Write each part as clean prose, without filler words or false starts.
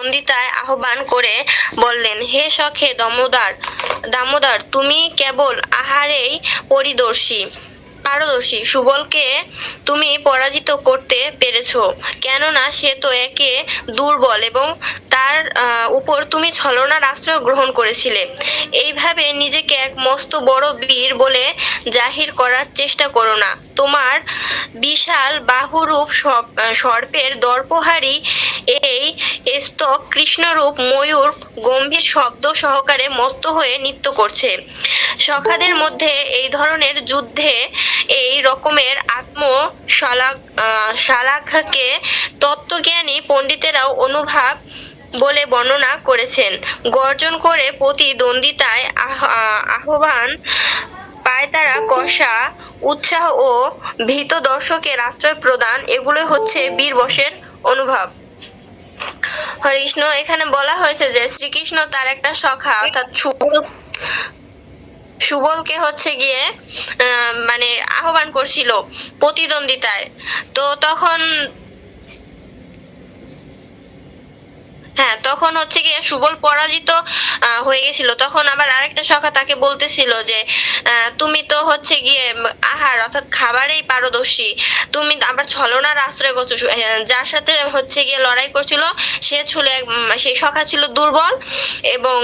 দ্বন্দ্বিতায় আহ্বান করে বললেন, হে সখে দামোদর দামোদর, তুমি কেবল আহারেই পারদর্শী। সুবলকে তুমি পরাজিত করতে পেরেছো, কেননা সে তো একে দুর্বল এবং তার উপর তুমি ছলনার আশ্রয় গ্রহণ করেছিলে। এইভাবে নিজেকে এক মস্ত বড় বীর বলে জাহির করার চেষ্টা করো না। তোমার বিশাল বাহুরূপ সর্পের দর্পহারী এই স্তক কৃষ্ণরূপ ময়ূর গম্ভীর শব্দ সহকারে মত্ত হয়ে নৃত্য করছে। সখাদের মধ্যে এই ধরনের যুদ্ধে এই রকমের শালাঘকে তত্ত্বজ্ঞানী পণ্ডিতেরাও অনুভব বলে বর্ণনা করেছেন। গর্জন করে প্রতিদ্বন্দ্বিতায় আহ্বান পায়তারা কষা, উৎসাহ ও ভীত দর্শকের আশ্রয় প্রদান, এগুলো হচ্ছে বীরবশের অনুভব। হরে কৃষ্ণ। এখানে বলা হয়েছে যে শ্রীকৃষ্ণ তার একটা সখা অর্থাৎ সুবলকে হচ্ছে গিয়ে মানে আহ্বান করছিল প্রতিদ্বন্দ্বিতায়। তো তখন তখন হচ্ছে গিয়ে সুবল পরাজিত হয়ে গেছিল। তখন আবার আরেকটা সখা তাকে বলতেছিল যে তুমি তো হচ্ছে গিয়ে আহার অর্থাৎ খাবারেই পারদর্শী, তুমি আবার ছলনার আশ্রয় করছো। যার সাথে হচ্ছে গিয়ে লড়াই করছিল সে ছিল সেই সখা ছিল দুর্বল, এবং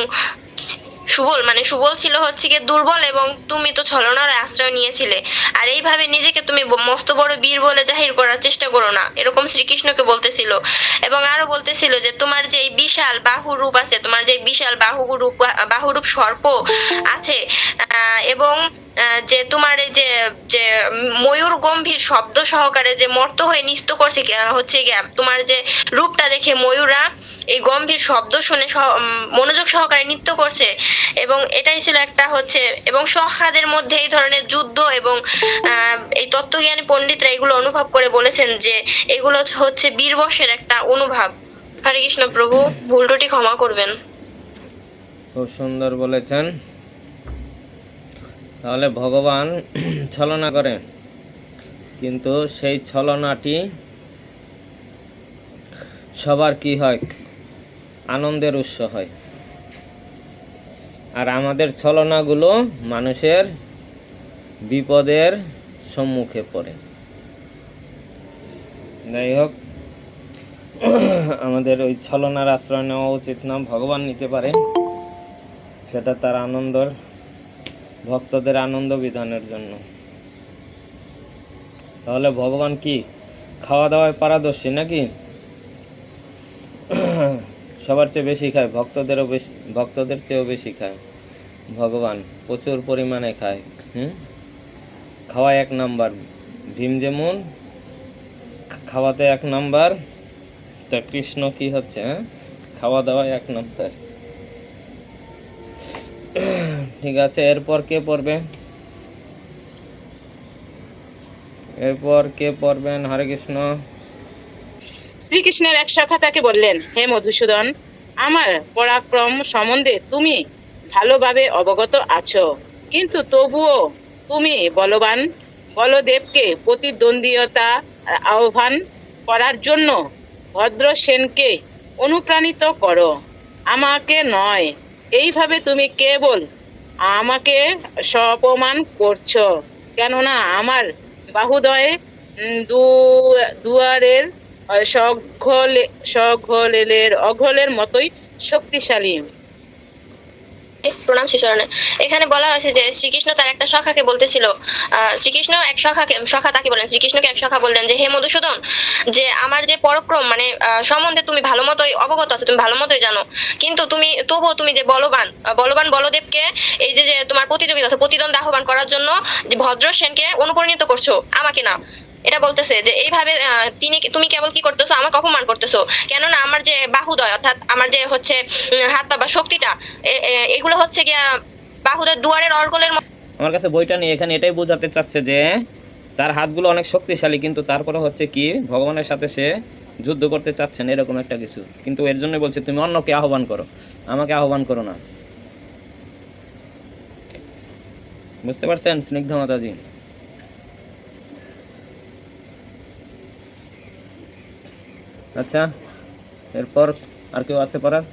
সুবল ছিল হচ্ছে গিয়ে দুর্বল, এবং তুমি তো ছলনার আশ্রয় নিয়েছিলে। আর এইভাবে নিজেকে তুমি মস্ত বড় বীর বলে জাহির করার চেষ্টা করো না, এরকম শ্রীকৃষ্ণকে বলতেছিল। এবং আরো বলতেছিল যে তোমার যে বিশাল বাহুরূপ আছে, তোমার যে বিশাল বাহুরূপ সর্প আছে, এবং যে তোমার এই যে যে ময়ূর গম্ভীর শব্দ সহকারে যে মর্ত হয়ে নৃত্য করছে, হচ্ছে গিয়া তোমার যে রূপটা দেখে ময়ূরা এই গম্ভীর শব্দ শুনে মনোযোগ সহকারে নৃত্য করছে। এবং এটাই ছিল একটা হচ্ছে, এবং সখাদের মধ্যে এই ধরনের যুদ্ধ এবং এই তত্ত্বজ্ঞানী পণ্ডিতরা এগুলো অনুভব করে বলেছেন যে এগুলো হচ্ছে বীরবশের একটা অনুভব। হরে কৃষ্ণ প্রভু, ভুল ত্রুটি ক্ষমা করবেন। খুব সুন্দর বলেছেন। তাহলে ভগবান ছলনা করে, কিন্তু সেই ছলনাটি সবার কি হয়? আনন্দের উৎস হয়। আর আমাদের ছলনাগুলো মানুষের বিপদের সম্মুখে পড়ে। যাই হোক, আমাদের ওই ছলনার আশ্রয় নেওয়া উচিত না। ভগবান নিতে পারে, সেটা তার ভক্তদের আনন্দ বিধানের জন্য। তাহলে ভগবান কি খাওয়া দাওয়ায় পারদর্শী নাকি? সবার চেয়ে বেশি খায়, ভক্তদের চেয়েও বেশি খায়। ভগবান প্রচুর পরিমাণে খায়। খাওয়া 1 নাম্বার। ভীম যেমন খাওয়াতে 1 নাম্বার, তা কৃষ্ণ কি হচ্ছে? খাওয়া দাওয়া 1 নাম্বার। ঠিক আছে, এরপর কে পড়বেন? হরে কৃষ্ণ। শ্রীকৃষ্ণের এক সখা তাকে বললেন, হে মধুসূদন, আমার পরাক্রম সম্বন্ধে তুমি ভালোভাবে অবগত আছো, কিন্তু তবুও তুমি বলদেবকে প্রতিদ্বন্দ্বিতা আহ্বান করার জন্য ভদ্রসেনকে অনুপ্রাণিত করো, আমাকে নয়। এইভাবে তুমি কেবল আমাকে অপমান করছো, কেননা আমার বাহুদয়ে দুয়ারের অঘলের মতোই শক্তিশালী। প্রণাম শিশরণে। এখানে বলা হয়েছে যে শ্রীকৃষ্ণ তার একটা সখাকে বলতেছিল, শ্রীকৃষ্ণ এক সখা তাকে বলেন, শ্রীকৃষ্ণকে এক সখা বললেন যে হে মধুসূদন, যে আমার যে পরাক্রম মানে সম্বন্ধে তুমি ভালো মতোই অবগত আছো, তুমি ভালো মতোই জানো, কিন্তু তবুও তুমি যে বলবান বলদেবকে এই যে তোমার প্রতিদ্বন্দ্ব আহ্বান করার জন্য যে ভদ্রসেনকে অনুপ্রাণিত করছো, আমাকে না। এটা বলতেছে যে এইভাবে তুমি কেবল কি করতেছো? আমাকে অপমান করতেছো, কেননা আমার যে বাহুদয় অর্থাৎ আমার যে হচ্ছে হাত পা বা শক্তিটা, এগুলো হচ্ছে গিয়া বাহুদের দুয়ারের অর্গলের। আমার কাছে বইটা নেই, এখানে এটাই বোঝাতে চাচ্ছে যে তার হাতগুলো অনেক শক্তিশালী, কিন্তু তারপরে হচ্ছে কি ভগবানের সাথে সে যুদ্ধ করতে চাচ্ছেন, এরকম একটা কিছু। কিন্তু এর জন্য বলছে তুমি অন্যকে আহ্বান করো, আমাকে আহ্বান করো না। বুঝতে পারছেন স্নিগ্ধ মাতাজি? আচ্ছা, এরপর আর কেউ আছে পড়ার?